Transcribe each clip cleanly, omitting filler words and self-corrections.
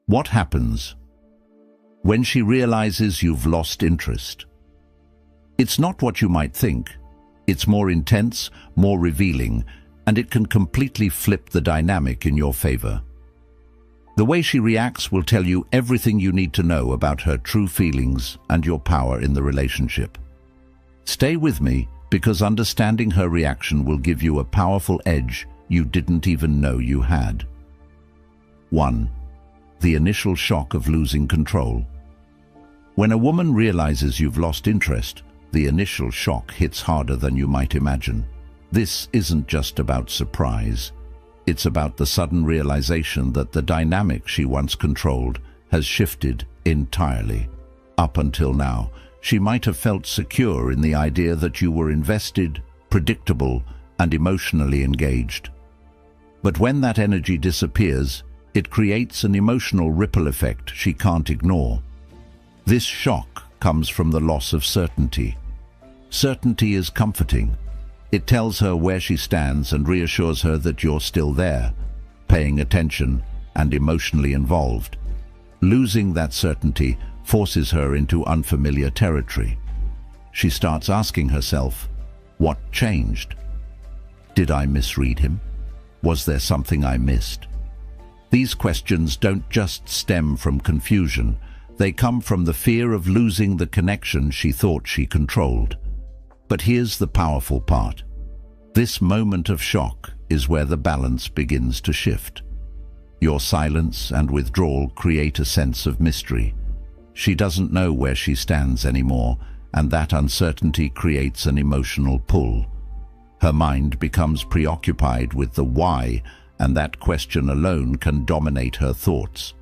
What happens when she realizes you've lost interest? It's not what you might think. It's more intense, more revealing, and it can completely flip the dynamic in your favor. The way she reacts will tell you everything you need to know about her true feelings and your power in the relationship. Stay with me, because understanding her reaction will give you a powerful edge you didn't even know you had. 1. The initial shock of losing control. When a woman realizes you've lost interest, the initial shock hits harder than you might imagine. This isn't just about surprise. It's about the sudden realization that the dynamic she once controlled has shifted entirely. Up until now, she might have felt secure in the idea that you were invested, predictable, and emotionally engaged. But when that energy disappears, it creates an emotional ripple effect she can't ignore. This shock comes from the loss of certainty. Certainty is comforting. It tells her where she stands and reassures her that you're still there, paying attention and emotionally involved. Losing that certainty forces her into unfamiliar territory. She starts asking herself, what changed? Did I misread him? Was there something I missed? These questions don't just stem from confusion. They come from the fear of losing the connection she thought she controlled. But here's the powerful part. This moment of shock is where the balance begins to shift. Your silence and withdrawal create a sense of mystery. She doesn't know where she stands anymore, and that uncertainty creates an emotional pull. Her mind becomes preoccupied with the why, and that question alone can dominate her thoughts.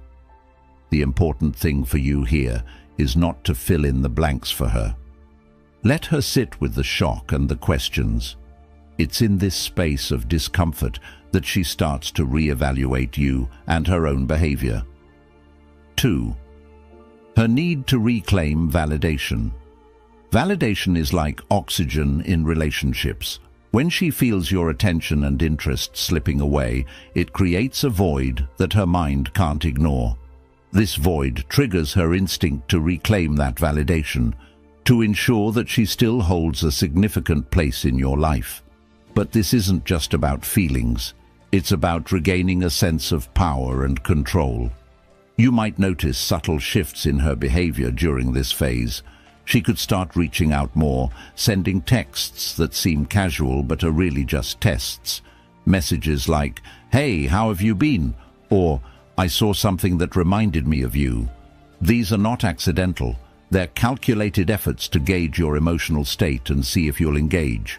The important thing for you here is not to fill in the blanks for her. Let her sit with the shock and the questions. It's in this space of discomfort that she starts to reevaluate you and her own behavior. 2. Her need to reclaim validation. Validation is like oxygen in relationships. When she feels your attention and interest slipping away, it creates a void that her mind can't ignore. This void triggers her instinct to reclaim that validation, to ensure that she still holds a significant place in your life. But this isn't just about feelings. It's about regaining a sense of power and control. You might notice subtle shifts in her behavior during this phase. She could start reaching out more, sending texts that seem casual but are really just tests. Messages like, "Hey, how have you been?" or "I saw something that reminded me of you." These are not accidental. They're calculated efforts to gauge your emotional state and see if you'll engage.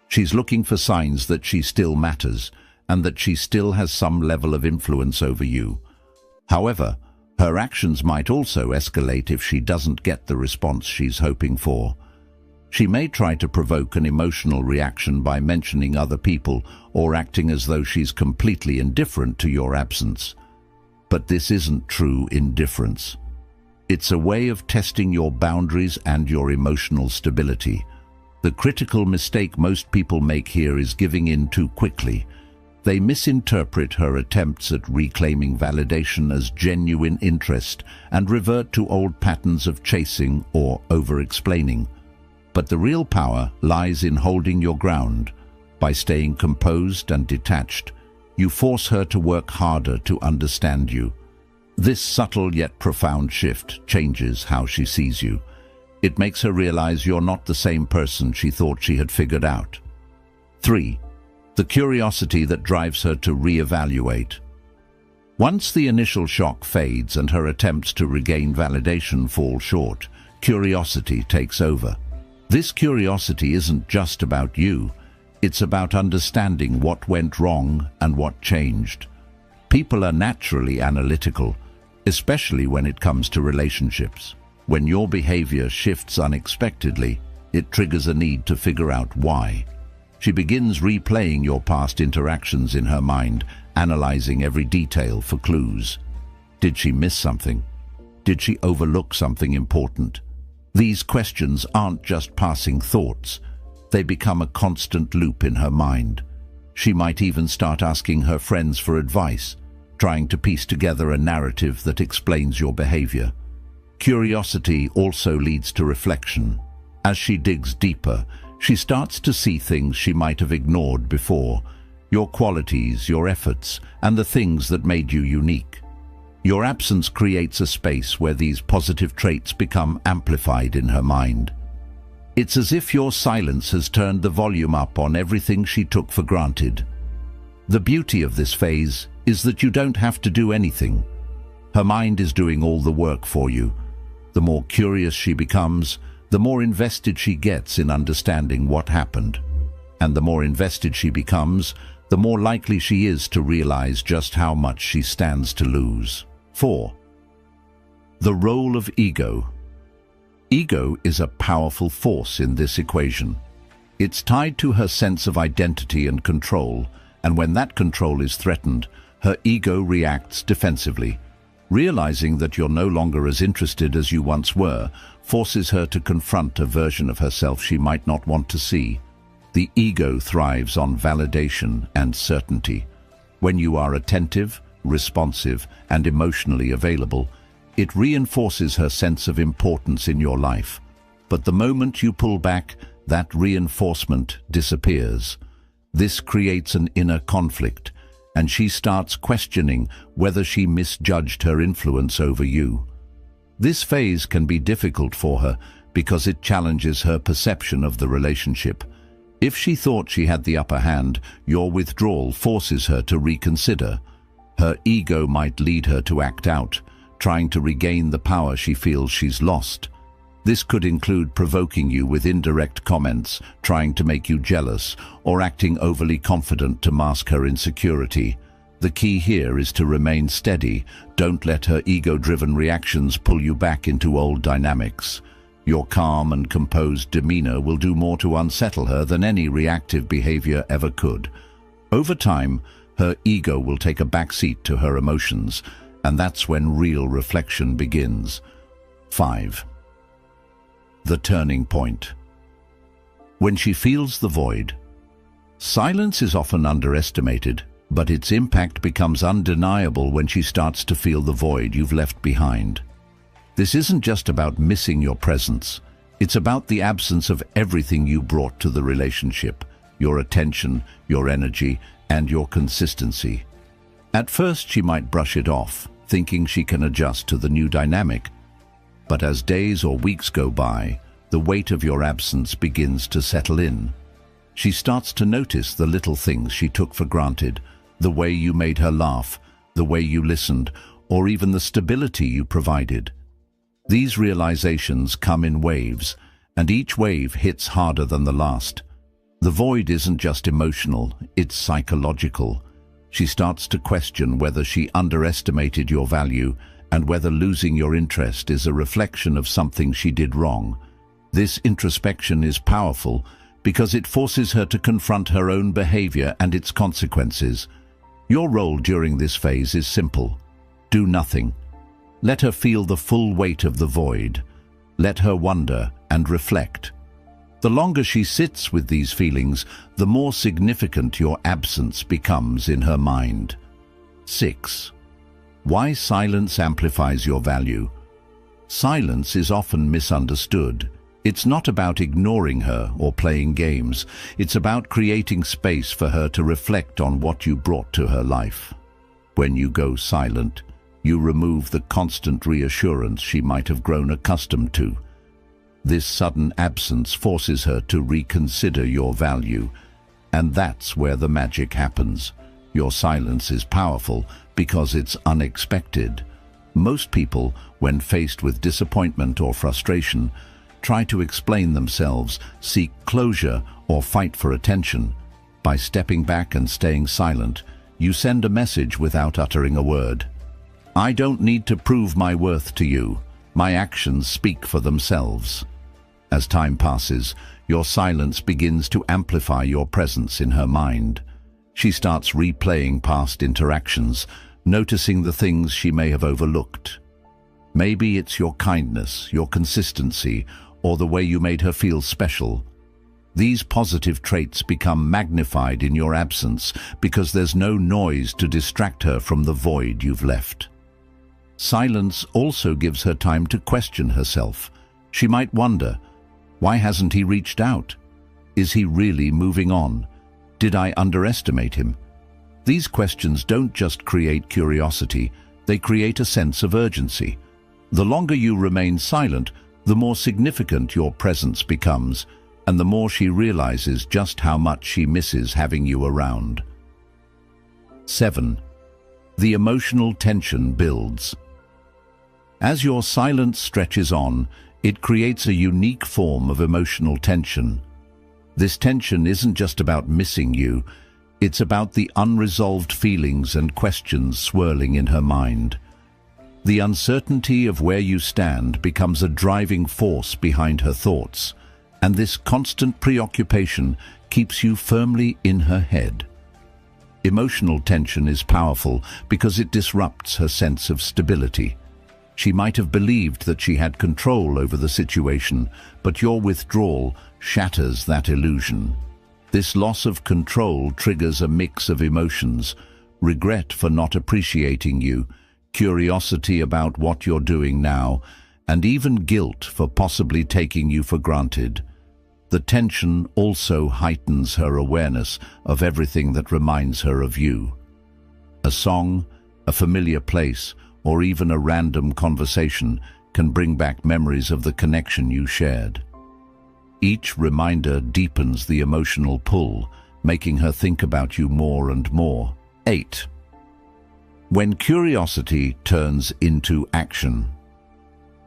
She's looking for signs that she still matters and that she still has some level of influence over you. However, her actions might also escalate if she doesn't get the response she's hoping for. She may try to provoke an emotional reaction by mentioning other people or acting as though she's completely indifferent to your absence. But this isn't true indifference. It's a way of testing your boundaries and your emotional stability. The critical mistake most people make here is giving in too quickly. They misinterpret her attempts at reclaiming validation as genuine interest and revert to old patterns of chasing or over-explaining. But the real power lies in holding your ground. By staying composed and detached, you force her to work harder to understand you. This subtle yet profound shift changes how she sees you. It makes her realize you're not the same person she thought she had figured out. 3. The curiosity that drives her to reevaluate. Once the initial shock fades and her attempts to regain validation fall short, curiosity takes over. This curiosity isn't just about you. It's about understanding what went wrong and what changed. People are naturally analytical, especially when it comes to relationships. When your behavior shifts unexpectedly, it triggers a need to figure out why. She begins replaying your past interactions in her mind, analyzing every detail for clues. Did she miss something? Did she overlook something important? These questions aren't just passing thoughts. They become a constant loop in her mind. She might even start asking her friends for advice. trying to piece together a narrative that explains your behavior. Curiosity also leads to reflection. As she digs deeper, she starts to see things she might have ignored before, your qualities, your efforts, and the things that made you unique. Your absence creates a space where these positive traits become amplified in her mind. It's as if your silence has turned the volume up on everything she took for granted. The beauty of this phase is that you don't have to do anything. Her mind is doing all the work for you. The more curious she becomes, the more invested she gets in understanding what happened. And the more invested she becomes, the more likely she is to realize just how much she stands to lose. 4. The role of ego. Ego is a powerful force in this equation. It's tied to her sense of identity and control, and when that control is threatened, her ego reacts defensively. Realizing that you're no longer as interested as you once were forces her to confront a version of herself she might not want to see. The ego thrives on validation and certainty. When you are attentive, responsive, and emotionally available, it reinforces her sense of importance in your life. But the moment you pull back, that reinforcement disappears. This creates an inner conflict, and she starts questioning whether she misjudged her influence over you. This phase can be difficult for her because it challenges her perception of the relationship. If she thought she had the upper hand, your withdrawal forces her to reconsider. Her ego might lead her to act out, trying to regain the power she feels she's lost. This could include provoking you with indirect comments, trying to make you jealous, or acting overly confident to mask her insecurity. The key here is to remain steady. Don't let her ego-driven reactions pull you back into old dynamics. Your calm and composed demeanor will do more to unsettle her than any reactive behavior ever could. Over time, her ego will take a backseat to her emotions, and that's when real reflection begins. 5. The turning point. When she feels the void. Silence is often underestimated, but its impact becomes undeniable when she starts to feel the void you've left behind. This isn't just about missing your presence. It's about the absence of everything you brought to the relationship, your attention, your energy, and your consistency. At first, she might brush it off, thinking she can adjust to the new dynamic. But as days or weeks go by, the weight of your absence begins to settle in. She starts to notice the little things she took for granted, the way you made her laugh, the way you listened, or even the stability you provided. These realizations come in waves, and each wave hits harder than the last. The void isn't just emotional, it's psychological. She starts to question whether she underestimated your value and whether losing your interest is a reflection of something she did wrong. This introspection is powerful because it forces her to confront her own behavior and its consequences. Your role during this phase is simple. Do nothing. Let her feel the full weight of the void. Let her wonder and reflect. The longer she sits with these feelings, the more significant your absence becomes in her mind. 6. Why silence amplifies your value. Silence is often misunderstood. It's not about ignoring her or playing games. It's about creating space for her to reflect on what you brought to her life. When you go silent, you remove the constant reassurance she might have grown accustomed to. This sudden absence forces her to reconsider your value, and that's where the magic happens. Your silence is powerful because it's unexpected. Most people, when faced with disappointment or frustration, try to explain themselves, seek closure, or fight for attention. By stepping back and staying silent, you send a message without uttering a word. I don't need to prove my worth to you. My actions speak for themselves. As time passes, your silence begins to amplify your presence in her mind. She starts replaying past interactions, noticing the things she may have overlooked. Maybe it's your kindness, your consistency, or the way you made her feel special. These positive traits become magnified in your absence because there's no noise to distract her from the void you've left. Silence also gives her time to question herself. She might wonder, why hasn't he reached out? Is he really moving on? Did I underestimate him? These questions don't just create curiosity, they create a sense of urgency. The longer you remain silent, the more significant your presence becomes, and the more she realizes just how much she misses having you around. 7. The emotional tension builds. As your silence stretches on, it creates a unique form of emotional tension. This tension isn't just about missing you, it's about the unresolved feelings and questions swirling in her mind. The uncertainty of where you stand becomes a driving force behind her thoughts, and this constant preoccupation keeps you firmly in her head. Emotional tension is powerful because it disrupts her sense of stability. She might have believed that she had control over the situation, but your withdrawal shatters that illusion. This loss of control triggers a mix of emotions: regret for not appreciating you, curiosity about what you're doing now, and even guilt for possibly taking you for granted. The tension also heightens her awareness of everything that reminds her of you. A song, a familiar place, or even a random conversation can bring back memories of the connection you shared. Each reminder deepens the emotional pull, making her think about you more and more. 8. When curiosity turns into action.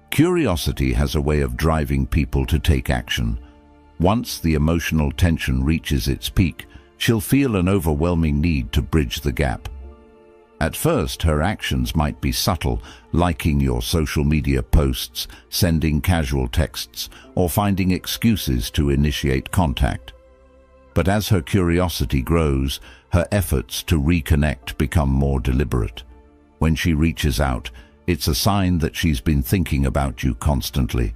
Curiosity has a way of driving people to take action. Once the emotional tension reaches its peak, she'll feel an overwhelming need to bridge the gap. At first, her actions might be subtle, liking your social media posts, sending casual texts, or finding excuses to initiate contact. But as her curiosity grows, her efforts to reconnect become more deliberate. When she reaches out, it's a sign that she's been thinking about you constantly.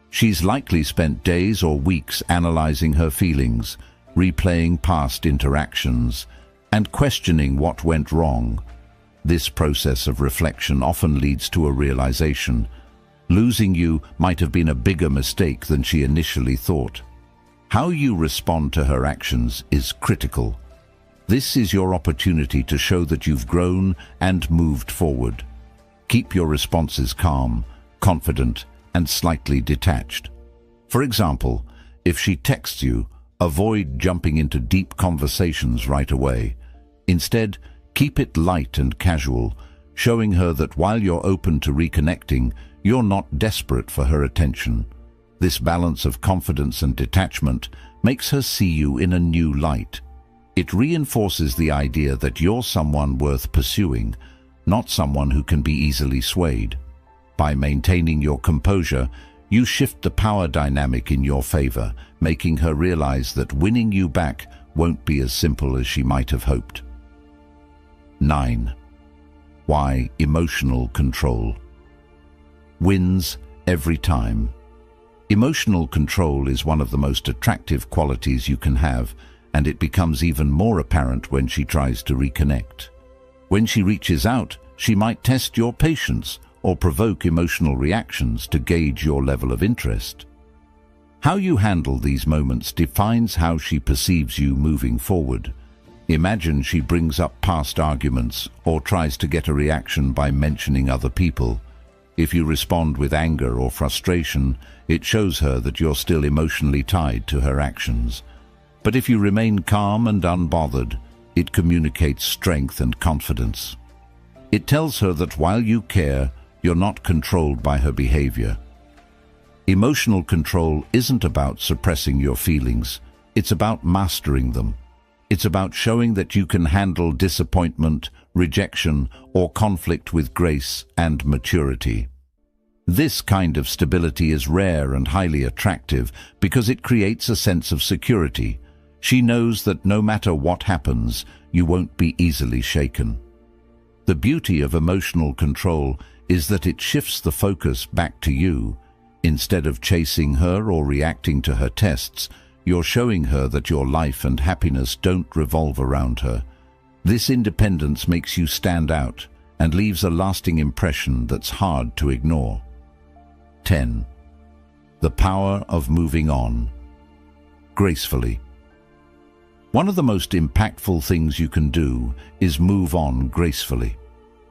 She's likely spent days or weeks analyzing her feelings, replaying past interactions, and questioning what went wrong. This process of reflection often leads to a realization. Losing you might have been a bigger mistake than she initially thought. How you respond to her actions is critical. This is your opportunity to show that you've grown and moved forward. Keep your responses calm, confident, and slightly detached. For example, if she texts you, avoid jumping into deep conversations right away. Instead, keep it light and casual, showing her that while you're open to reconnecting, you're not desperate for her attention. This balance of confidence and detachment makes her see you in a new light. It reinforces the idea that you're someone worth pursuing, not someone who can be easily swayed. By maintaining your composure, you shift the power dynamic in your favor, making her realize that winning you back won't be as simple as she might have hoped. 9. Why emotional control wins every time. Emotional control is one of the most attractive qualities you can have, and it becomes even more apparent when she tries to reconnect. When she reaches out, she might test your patience or provoke emotional reactions to gauge your level of interest. How you handle these moments defines how she perceives you moving forward. Imagine she brings up past arguments or tries to get a reaction by mentioning other people. If you respond with anger or frustration, it shows her that you're still emotionally tied to her actions. But if you remain calm and unbothered, it communicates strength and confidence. It tells her that while you care, you're not controlled by her behavior. Emotional control isn't about suppressing your feelings, it's about mastering them. It's about showing that you can handle disappointment, rejection, or conflict with grace and maturity. This kind of stability is rare and highly attractive because it creates a sense of security. She knows that no matter what happens, you won't be easily shaken. The beauty of emotional control is that it shifts the focus back to you. Instead of chasing her or reacting to her tests, You're showing her that your life and happiness don't revolve around her. This independence makes you stand out and leaves a lasting impression that's hard to ignore. 10. The power of moving on gracefully. One of the most impactful things you can do is move on gracefully.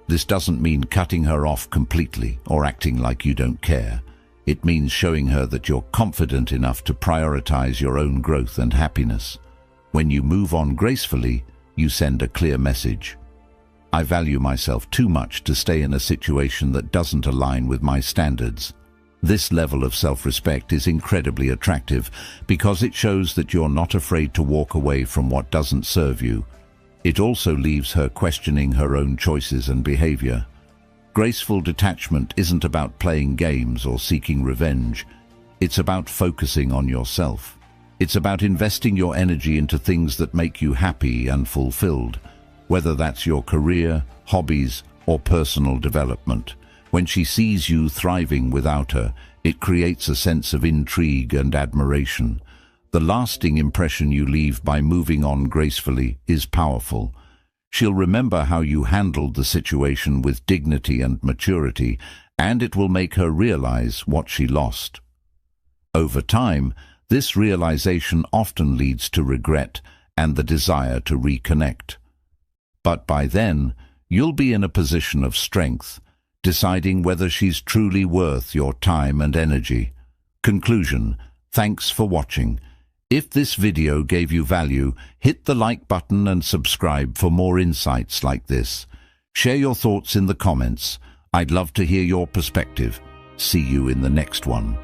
This doesn't mean cutting her off completely or acting like you don't care. It means showing her that you're confident enough to prioritize your own growth and happiness. When you move on gracefully, you send a clear message. I value myself too much to stay in a situation that doesn't align with my standards. This level of self-respect is incredibly attractive because it shows that you're not afraid to walk away from what doesn't serve you. It also leaves her questioning her own choices and behavior. Graceful detachment isn't about playing games or seeking revenge. It's about focusing on yourself. It's about investing your energy into things that make you happy and fulfilled, whether that's your career, hobbies, or personal development. When she sees you thriving without her, it creates a sense of intrigue and admiration. The lasting impression you leave by moving on gracefully is powerful. She'll remember how you handled the situation with dignity and maturity, and it will make her realize what she lost. Over time, this realization often leads to regret and the desire to reconnect. But by then, you'll be in a position of strength, deciding whether she's truly worth your time and energy. Conclusion: thanks for watching. If this video gave you value, hit the like button and subscribe for more insights like this. Share your thoughts in the comments. I'd love to hear your perspective. See you in the next one.